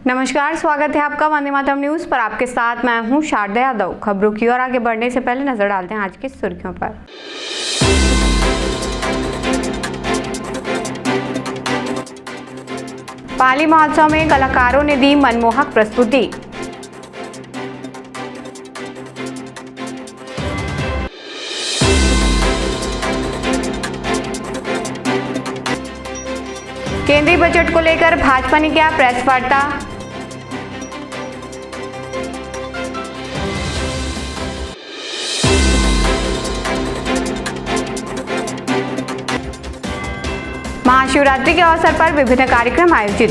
नमस्कार, स्वागत है आपका वंदे मातरम न्यूज पर। आपके साथ मैं हूं शारदा यादव। खबरों की ओर आगे बढ़ने से पहले नजर डालते हैं आज की सुर्खियों पर। पाली महोत्सव में कलाकारों ने दी मनमोहक प्रस्तुति। केंद्रीय बजट को लेकर भाजपा ने किया प्रेस वार्ता। महाशिवरात्रि के अवसर पर विभिन्न कार्यक्रम आयोजित।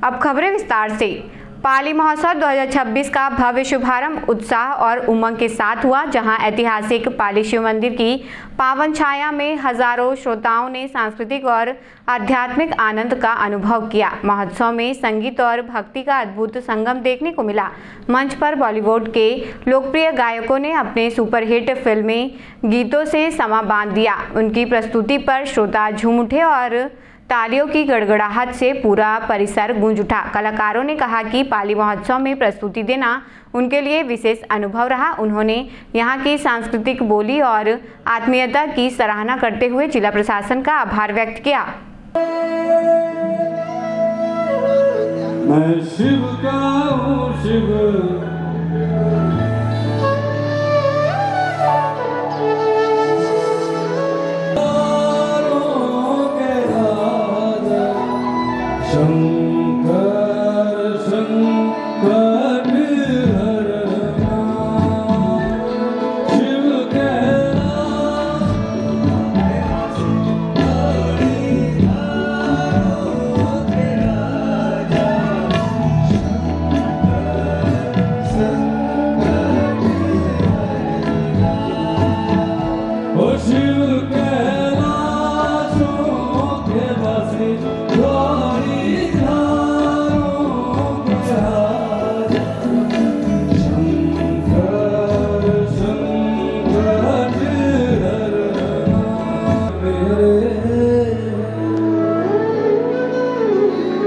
अब खबरें विस्तार से। पाली महोत्सव 2026 का भव्य शुभारंभ उत्साह और उमंग के साथ हुआ, जहां ऐतिहासिक पाली शिव मंदिर की पावन छाया में हजारों श्रोताओं ने सांस्कृतिक और आध्यात्मिक आनंद का अनुभव किया। महोत्सव में संगीत और भक्ति का अद्भुत संगम देखने को मिला। मंच पर बॉलीवुड के लोकप्रिय गायकों ने अपने सुपरहिट फिल्मी गीतों से समा बांध दिया। उनकी प्रस्तुति पर श्रोता झूम उठे और तालियों की गड़गड़ाहट से पूरा परिसर गूंज उठा। कलाकारों ने कहा कि पाली महोत्सव में प्रस्तुति देना उनके लिए विशेष अनुभव रहा। उन्होंने यहाँ की सांस्कृतिक बोली और आत्मीयता की सराहना करते हुए जिला प्रशासन का आभार व्यक्त किया। मैं शिव का हूँ शिव,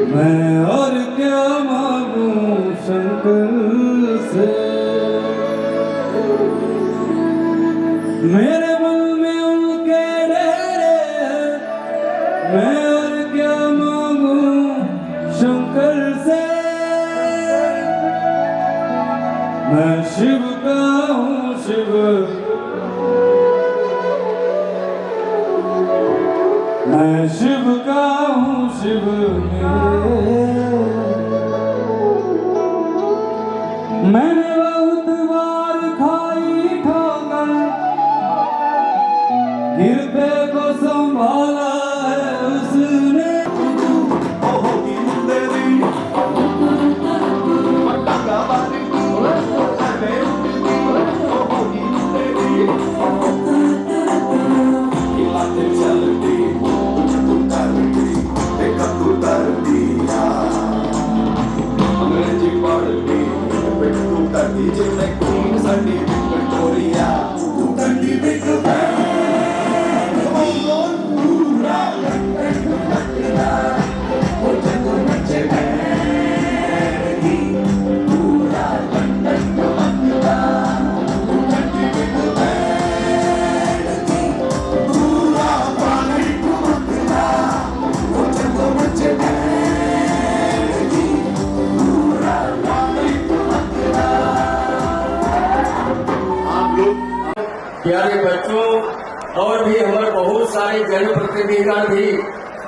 मैं और क्या मांगूं शंकर से, मेरे मन में उनके डेरे। मैं और क्या मांगूं शंकर से, मैं शिव का हूँ शिव, मैं शिव का हूँ शिव। मैंने बहुत बार खाई ठोकर, गिरते को संभाला है उसने। प्यारे बच्चों और भी हमारे बहुत सारे जनप्रतिनिधिगण भी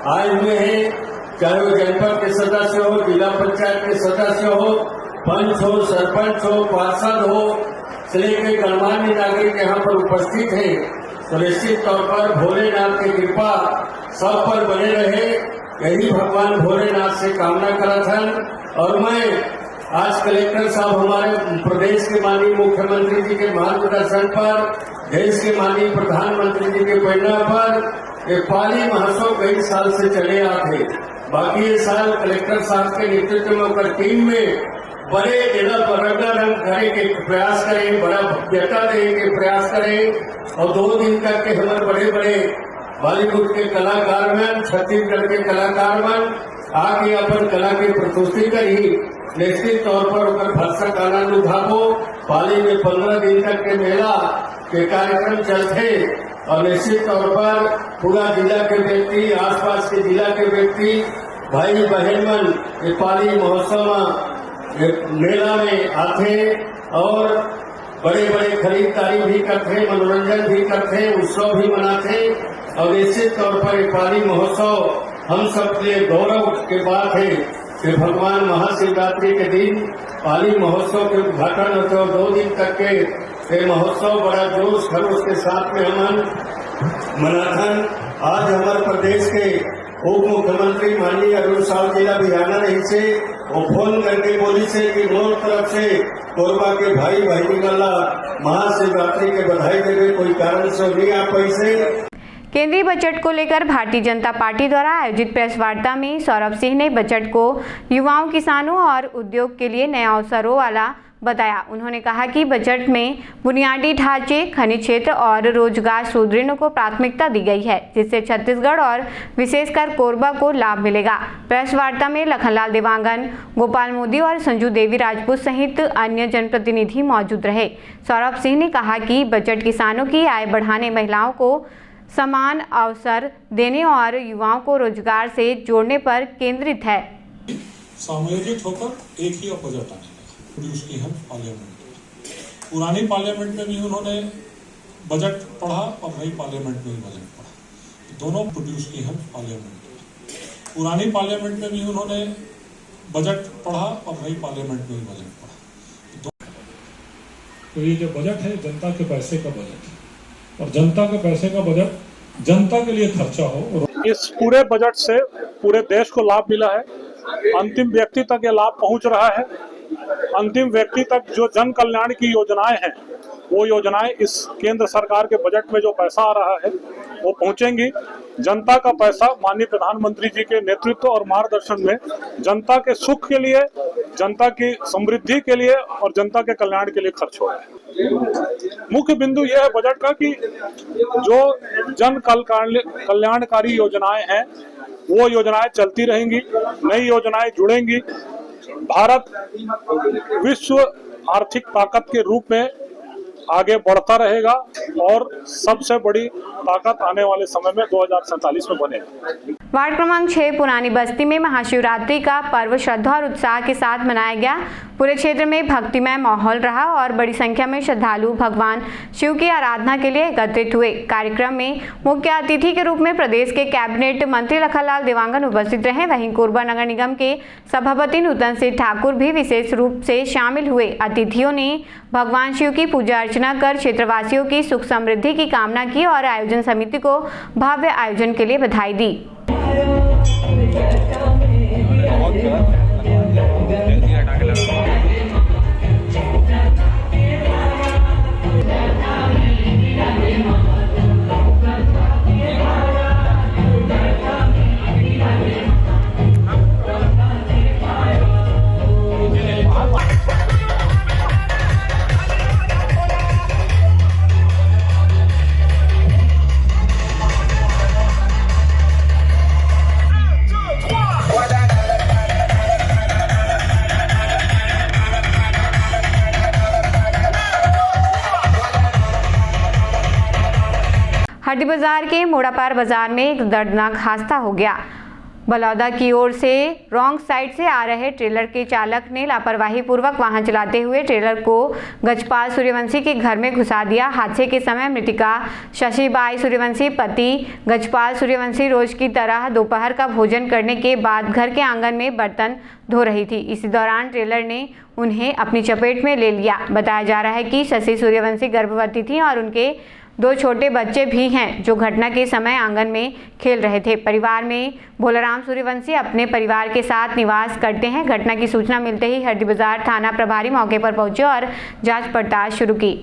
आए हुए हैं, चाहे वो जनपद के सदस्य हो, जिला पंचायत के सदस्य हो, पंच हो, सरपंच हो, पार्षद हो, जिले के गणमान्य नागरिक यहाँ पर उपस्थित हैं। तो निश्चित तौर पर भोलेनाथ की कृपा सब पर बने रहे, यही भगवान भोलेनाथ से कामना करा था। और मैं आज कलेक्टर साहब हमारे प्रदेश के माननीय मुख्यमंत्री जी के मार्गदर्शन पर, देश के माननीय प्रधानमंत्री जी के प्रेरणा पर ये पाली महोत्सव कई साल से चले आते। बाकी ये साल कलेक्टर साहब के नेतृत्व में और टीम में बड़े रंगारंग करे के प्रयास करें, बड़ा भव्यता देने के प्रयास करें और 2 दिन तक के हमारे बड़े बड़े बॉलीवुड के कलाकार मन, छत्तीसगढ़ के कलाकार मन आके अपन कला के प्रस्तुति करी। निश्चित तौर पर उनका भरसक आनंद उठाबो। पाली में 15 दिन तक के मेला के कार्यक्रम चलते और निश्चित तौर पर पूरा जिला के व्यक्ति, आसपास के जिला के व्यक्ति, भाई बहन मन ये पाली महोत्सव में मेला में आते और बड़े बड़े खरीदारी भी करते, मनोरंजन भी करते, उत्सव भी मनाते और निश्चित तौर पर ये पाली महोत्सव हम सबके लिए गौरव के बात है कि भगवान महाशिवरात्रि के दिन पाली महोत्सव के उद्घाटन होते और 2 दिन तक के ये महोत्सव बड़ा जोश खरोश के साथ में हम मनाथन। आज हमारे प्रदेश के उप मुख्यमंत्री माननीय अरुण साहु जिला बिहाना रही से वो फोन करके बोली से कि मोर तरफ से कोरबा के भाई बहनी वाला महाशिवरात्रि के बधाई देवे, कोई कारण से नहीं आ पैसे। केंद्रीय बजट को लेकर भारतीय जनता पार्टी द्वारा आयोजित प्रेस वार्ता में सौरभ सिंह ने बजट को युवाओं, किसानों और उद्योग के लिए नए अवसरों वाला बताया। उन्होंने कहा कि बजट में बुनियादी ढांचे, खनिज क्षेत्र और रोजगार सुदृढ़ को प्राथमिकता दी गई है, जिससे छत्तीसगढ़ और विशेषकर कोरबा को लाभ मिलेगा। प्रेस वार्ता में लखनलाल देवांगन, गोपाल मोदी और संजू देवी राजपूत सहित अन्य जनप्रतिनिधि मौजूद रहे। सौरभ सिंह ने कहा कि बजट किसानों की आय बढ़ाने, महिलाओं को समान अवसर देने और युवाओं को रोजगार से जोड़ने पर केंद्रित है। समायोजित होकर एक ही बजट आने प्रोड्यूस की है पार्लियामेंट। पुरानी पार्लियामेंट में भी उन्होंने बजट पढ़ा और नई पार्लियामेंट में भी बजट पढ़ा, दोनों प्रोड्यूस की है पार्लियामेंट। पुरानी पार्लियामेंट में भी उन्होंने बजट पढ़ा और नई पार्लियामेंट में भी बजट पढ़ा। तो ये जो बजट है जनता के पैसे का बजट है और जनता के पैसे का बजट जनता के लिए खर्चा हो। इस पूरे बजट से पूरे देश को लाभ मिला है, अंतिम व्यक्ति तक ये लाभ पहुंच रहा है। अंतिम व्यक्ति तक जो जन कल्याण की योजनाएं हैं वो योजनाएं इस केंद्र सरकार के बजट में जो पैसा आ रहा है वो पहुंचेंगी। जनता का पैसा माननीय प्रधानमंत्री जी के नेतृत्व और मार्गदर्शन में जनता के सुख के लिए, जनता की समृद्धि के लिए और जनता के कल्याण के लिए खर्च हो रहा है। मुख्य बिंदु यह है बजट का कि जो जन कल्याणकारी योजनाएं हैं वो योजनाएं चलती रहेंगी, नई योजनाएं जुड़ेंगी। भारत विश्व आर्थिक ताकत के रूप में आगे बढ़ता रहेगा और सबसे बड़ी ताकत आने वाले समय में 2047 में बनेगा। वार्ड क्रमांक 6 पुरानी बस्ती में महाशिवरात्रि का पर्व श्रद्धा और उत्साह के साथ मनाया गया। पूरे क्षेत्र में भक्तिमय माहौल रहा और बड़ी संख्या में श्रद्धालु भगवान शिव की आराधना के लिए एकत्रित हुए। कार्यक्रम में मुख्य अतिथि के रूप में प्रदेश के कैबिनेट मंत्री लखनलाल देवांगन उपस्थित रहे। वहीं कोरबा नगर निगम के सभापति नूतन सिंह ठाकुर भी विशेष रूप से शामिल हुए। अतिथियों ने भगवान शिव की पूजा अर्चना कर क्षेत्रवासियों की सुख समृद्धि की कामना की और आयोजन समिति को भव्य आयोजन के लिए बधाई दी। हड्डी बाजार के मोड़ापार बाजार में एक दर्दनाक हादसा हो गया। बलौदा की ओर से रॉन्ग साइड से आ रहे ट्रेलर के चालक ने लापरवाही पूर्वक वाहन चलाते हुए ट्रेलर को गजपाल सूर्यवंशी के घर में घुसा दिया। हादसे के समय मृतका शशिबाई सूर्यवंशी पति गजपाल सूर्यवंशी रोज की तरह दोपहर का भोजन करने के बाद घर के आंगन में बर्तन धो रही थी। इसी दौरान ट्रेलर ने उन्हें अपनी चपेट में ले लिया। बताया जा रहा है कि शशि सूर्यवंशी गर्भवती थी और उनके 2 छोटे बच्चे भी हैं जो घटना के समय आंगन में खेल रहे थे। परिवार में भोलाराम सूर्यवंशी अपने परिवार के साथ निवास करते हैं। घटना की सूचना मिलते ही हड्डी बाजार थाना प्रभारी मौके पर पहुंचे और जांच पड़ताल शुरू की।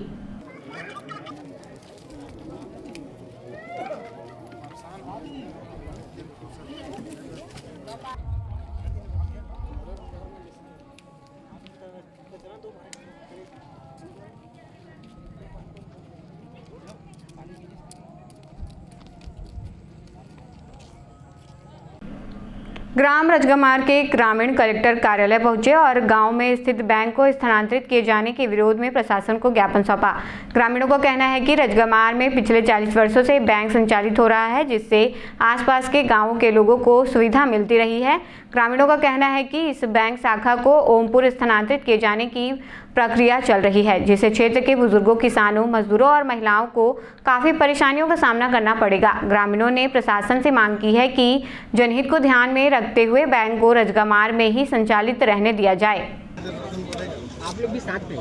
ग्राम रजगमार के ग्रामीण कलेक्टर कार्यालय पहुंचे और गांव में स्थित बैंक को स्थानांतरित किए जाने के विरोध में प्रशासन को ज्ञापन सौंपा। ग्रामीणों का कहना है कि रजगमार में पिछले 40 वर्षों से बैंक संचालित हो रहा है, जिससे आसपास के गांवों के लोगों को सुविधा मिलती रही है। ग्रामीणों का कहना है कि इस बैंक शाखा को ओमपुर स्थानांतरित किए जाने की प्रक्रिया चल रही है, जिससे क्षेत्र के बुजुर्गों, किसानों, मजदूरों और महिलाओं को काफी परेशानियों का सामना करना पड़ेगा। ग्रामीणों ने प्रशासन से मांग की है कि जनहित को ध्यान में रखते हुए बैंक को रजगमार में ही संचालित रहने दिया जाए। आप लोग भी साथ में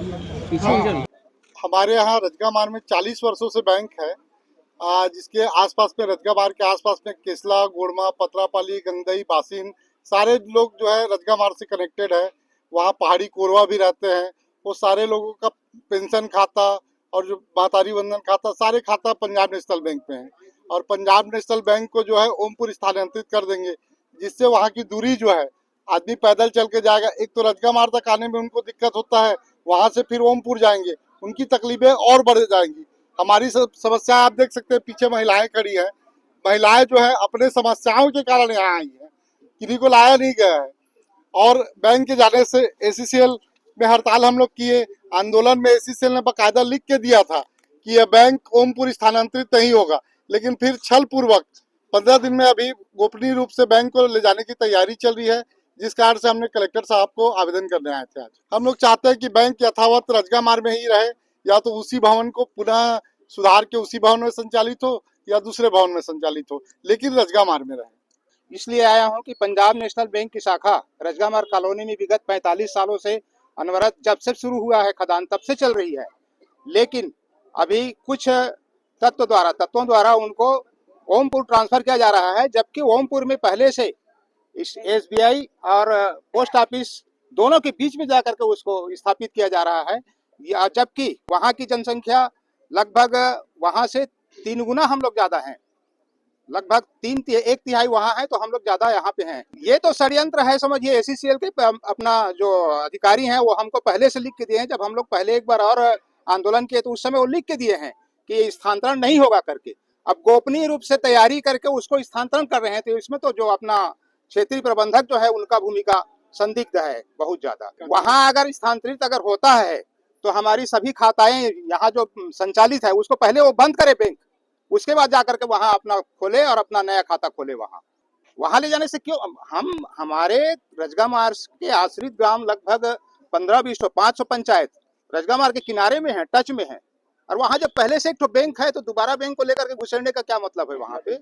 पीछे हमारे यहाँ रजगमार में 40 वर्षों से बैंक है, जिसके आसपास में रजगमार के आसपास में केसला, गोड़मा, पतरापाली, गंगदई, बासिन सारे लोग जो है रजगमार से कनेक्टेड है। वहाँ पहाड़ी कोरवा भी रहते हैं। वो सारे लोगों का पेंशन खाता और जो मातारी वंदन खाता, सारे खाता पंजाब नेशनल बैंक में है। और पंजाब नेशनल बैंक को जो है ओमपुर स्थानांतरित कर देंगे, जिससे वहाँ की दूरी जो है आदमी पैदल चल के जाएगा। एक तो रजगमार तक आने में उनको दिक्कत होता है, वहाँ से फिर ओमपुर जाएंगे, उनकी तकलीफें और बढ़ जाएंगी। हमारी समस्या आप देख सकते हैं, पीछे महिलाएं खड़ी हैं। महिलाएं जो है अपने समस्याओं के कारण यहाँ आई है, किसी को लाया नहीं गया है। और बैंक के जाने से ACCL में हड़ताल हम लोग किए। आंदोलन में ACCL ने बाकायदा लिख के दिया था कि यह बैंक ओमपुर स्थानांतरित नहीं होगा, लेकिन फिर छल पूर्वक 15 दिन में अभी गोपनीय रूप से बैंक को ले जाने की तैयारी चल रही है, जिस कारण से हमने कलेक्टर साहब को आवेदन करने आए थे आज। हम लोग चाहते हैं कि बैंक यथावत रजगमार में ही रहे, या तो उसी भवन को पुनः सुधार के उसी भवन में संचालित हो या दूसरे भवन में संचालित हो, लेकिन रजगमार में रहे। इसलिए आया हूं कि पंजाब नेशनल बैंक की शाखा रजगमार कॉलोनी में विगत 45 सालों से अनवरत जब से शुरू हुआ है खदान तब से चल रही है, लेकिन अभी कुछ तत्वों द्वारा उनको ओमपुर ट्रांसफर किया जा रहा है, जबकि ओमपुर में पहले से SBI और पोस्ट ऑफिस दोनों के बीच में जाकर के उसको स्थापित किया जा रहा है। जबकि वहाँ की जनसंख्या लगभग वहाँ से 3 गुना हम लोग ज्यादा हैं, लगभग 1/3 वहाँ है, तो हम लोग ज्यादा यहाँ पे हैं। ये तो षड्यंत्र है समझिए। ACCL के अपना जो अधिकारी हैं वो हमको पहले से लिख के दिए हैं। जब हम लोग पहले एक बार और आंदोलन किए तो उस समय वो लिख के दिए हैं कि ये स्थानांतरण नहीं होगा करके। अब गोपनीय रूप से तैयारी करके उसको स्थानांतरण कर रहे हैं, तो इसमें तो जो अपना क्षेत्रीय प्रबंधक जो है उनका भूमिका संदिग्ध है बहुत ज्यादा। वहाँ अगर स्थानांतरित अगर होता है तो हमारी सभी खाताएं यहाँ जो संचालित है उसको पहले वो बंद करे बैंक, उसके बाद जाकर के वहाँ अपना खोले और अपना नया खाता खोले। वहाँ ले जाने से क्यों, हम हमारे रजगमार के आश्रित ग्राम लगभग 15-20 500 पंचायत रजगमार के किनारे में है, टच में है। और वहाँ जब पहले से एक तो बैंक है तो दोबारा बैंक को लेकर के घुसड़ने का क्या मतलब है? वहाँ पे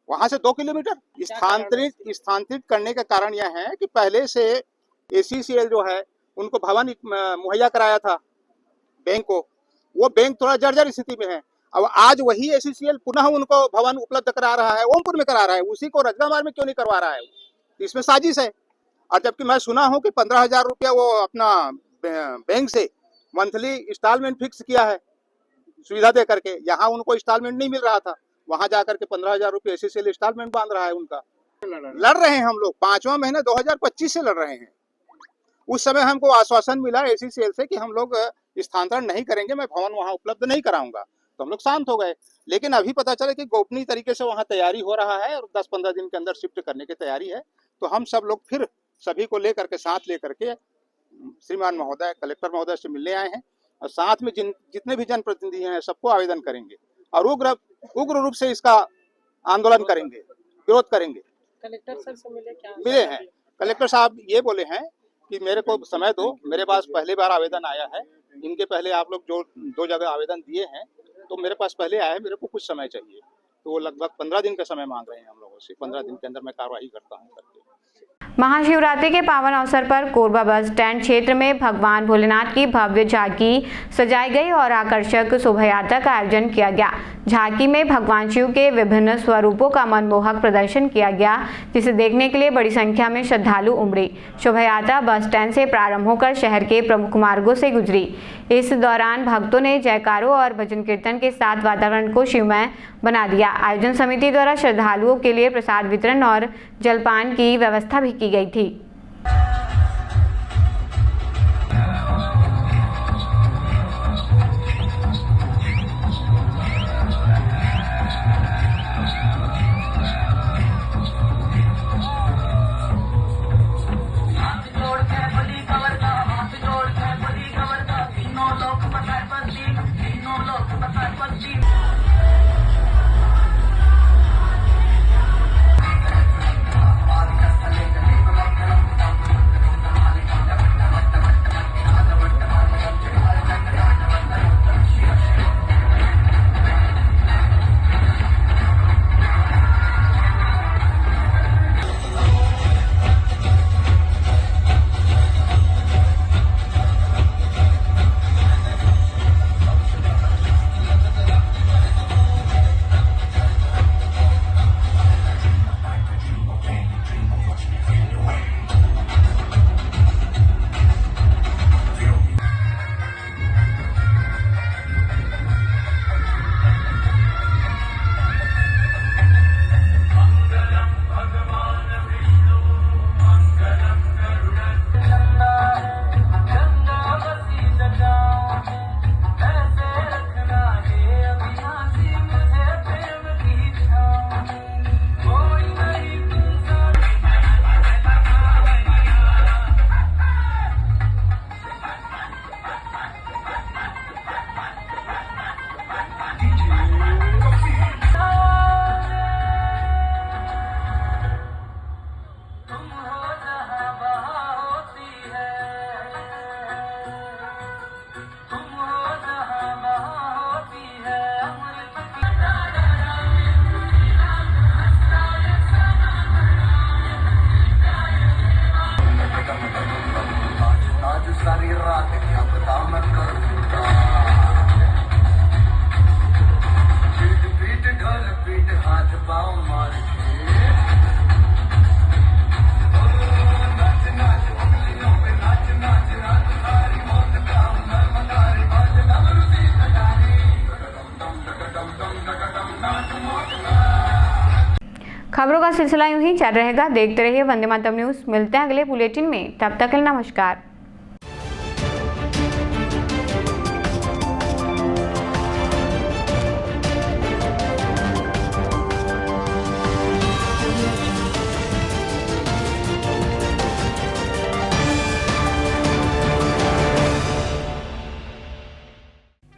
वहाँ से 2 किलोमीटर स्थानांतरित करने का कारण यह है कि पहले से ACCL जो है उनको भवन मुहैया कराया था बैंक को। वो बैंक थोड़ा जर्जर स्थिति में है। अब आज वही ACCL पुनः उनको भवन उपलब्ध करा रहा है, ओमपुर में करा रहा है, उसी को रजगमार में क्यों नहीं करवा रहा है? इसमें साजिश है। और जबकि मैं सुना हूं कि 15,000 रुपया वो अपना बैंक से मंथली इंस्टॉलमेंट फिक्स किया है सुविधा दे करके। यहाँ उनको इंस्टॉलमेंट नहीं मिल रहा था, वहां जाकर के 15,000 रुपये ACCL इंस्टॉलमेंट बांध रहा है उनका। लड़ रहे हैं हम लोग, 5वां महीना 2025 से लड़ रहे हैं। उस समय हमको आश्वासन मिला ACCL से कि हम लोग स्थानांतरण नहीं करेंगे, मैं भवन वहाँ उपलब्ध नहीं कराऊंगा, तो हम लोग शांत हो गए। लेकिन अभी पता चला कि गोपनीय तरीके से वहाँ तैयारी हो रहा है और 10-15 दिन के अंदर शिफ्ट करने की तैयारी है। तो हम सब लोग फिर सभी को लेकर के साथ लेकर के श्रीमान महोदय कलेक्टर महोदय से मिलने आए हैं, और साथ में जितने भी जनप्रतिनिधि हैं सबको आवेदन करेंगे और उग्र रूप से इसका आंदोलन करेंगे, विरोध करेंगे। कलेक्टर सर से मिले हैं। कलेक्टर साहब ये बोले हैं कि मेरे को समय दो, मेरे पास पहली बार आवेदन आया है, इनके पहले आप लोग जो 2 जगह आवेदन दिए हैं तो मेरे पास पहले आया है, मेरे को कुछ समय चाहिए। तो वो लगभग 15 दिन का समय मांग रहे हैं हम लोगों से। 15 दिन के अंदर मैं कार्रवाई करता हूँ करके। महाशिवरात्रि के पावन अवसर पर कोरबा बस स्टैंड क्षेत्र में भगवान भोलेनाथ की भव्य झांकी सजाई गई और आकर्षक शोभा यात्रा का आयोजन किया गया। झांकी में भगवान शिव के विभिन्न स्वरूपों का मनमोहक प्रदर्शन किया गया, जिसे देखने के लिए बड़ी संख्या में श्रद्धालु उमड़े। शोभा यात्रा बस स्टैंड से प्रारंभ होकर शहर के प्रमुख मार्गों से गुजरी। इस दौरान भक्तों ने जयकारों और भजन कीर्तन के साथ वातावरण को शिवमय बना दिया। आयोजन समिति द्वारा श्रद्धालुओं के लिए प्रसाद वितरण और जलपान की व्यवस्था भी की गई थी। खबरों का सिलसिला यूं ही चल रहेगा। देखते रहिए वंदे मातरम न्यूज। मिलते हैं अगले बुलेटिन में, तब तक के लिए नमस्कार।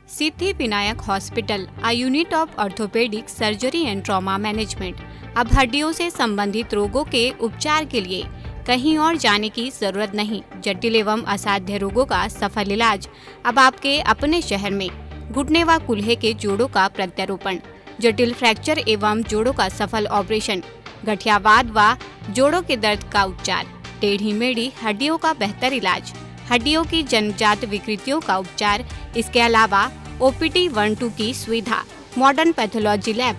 Siddhi Vinayak hospital, a unit of orthopaedic surgery and trauma management. अब हड्डियों से संबंधित रोगों के उपचार के लिए कहीं और जाने की जरूरत नहीं। जटिल एवं असाध्य रोगों का सफल इलाज अब आपके अपने शहर में। घुटने व कूल्हे के जोड़ों का प्रत्यारोपण, जटिल फ्रैक्चर एवं जोड़ों का सफल ऑपरेशन, गठियावाद व जोड़ों के दर्द का उपचार, टेढ़ी मेढ़ी हड्डियों का बेहतर इलाज, हड्डियों की जन्मजात विकृतियों का उपचार। इसके अलावा OPD 1-2 की सुविधा, modern pathology lab,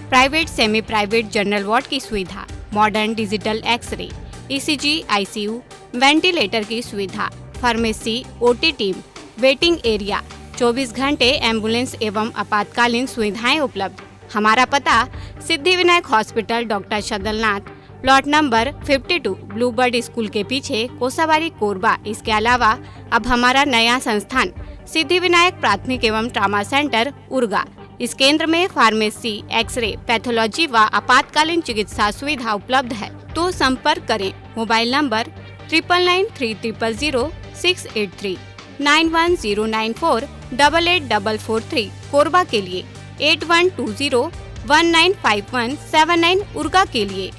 private semi private general ward की सुविधा, modern digital X-ray, ECG, ICU, ventilator की सुविधा, pharmacy, OT team, waiting area, 24 घंटे एम्बुलेंस एवं आपातकालीन सुविधाएं उपलब्ध। हमारा पता Siddhi Vinayak hospital, doctor Shadalnath, plot number 52, Bluebird school के पीछे, कोसाबारी, कोरबा। इसके अलावा अब हमारा नया संस्थान सिद्धि विनायक प्राथमिक एवं ट्रामा सेंटर, उर्गा। इस केंद्र में फार्मेसी, एक्सरे, पैथोलॉजी व आपातकालीन चिकित्सा सुविधा उपलब्ध है। तो संपर्क करें। मोबाइल नंबर 9993000683, 9109488443, कोरबा के लिए 8120195179, उर्गा के लिए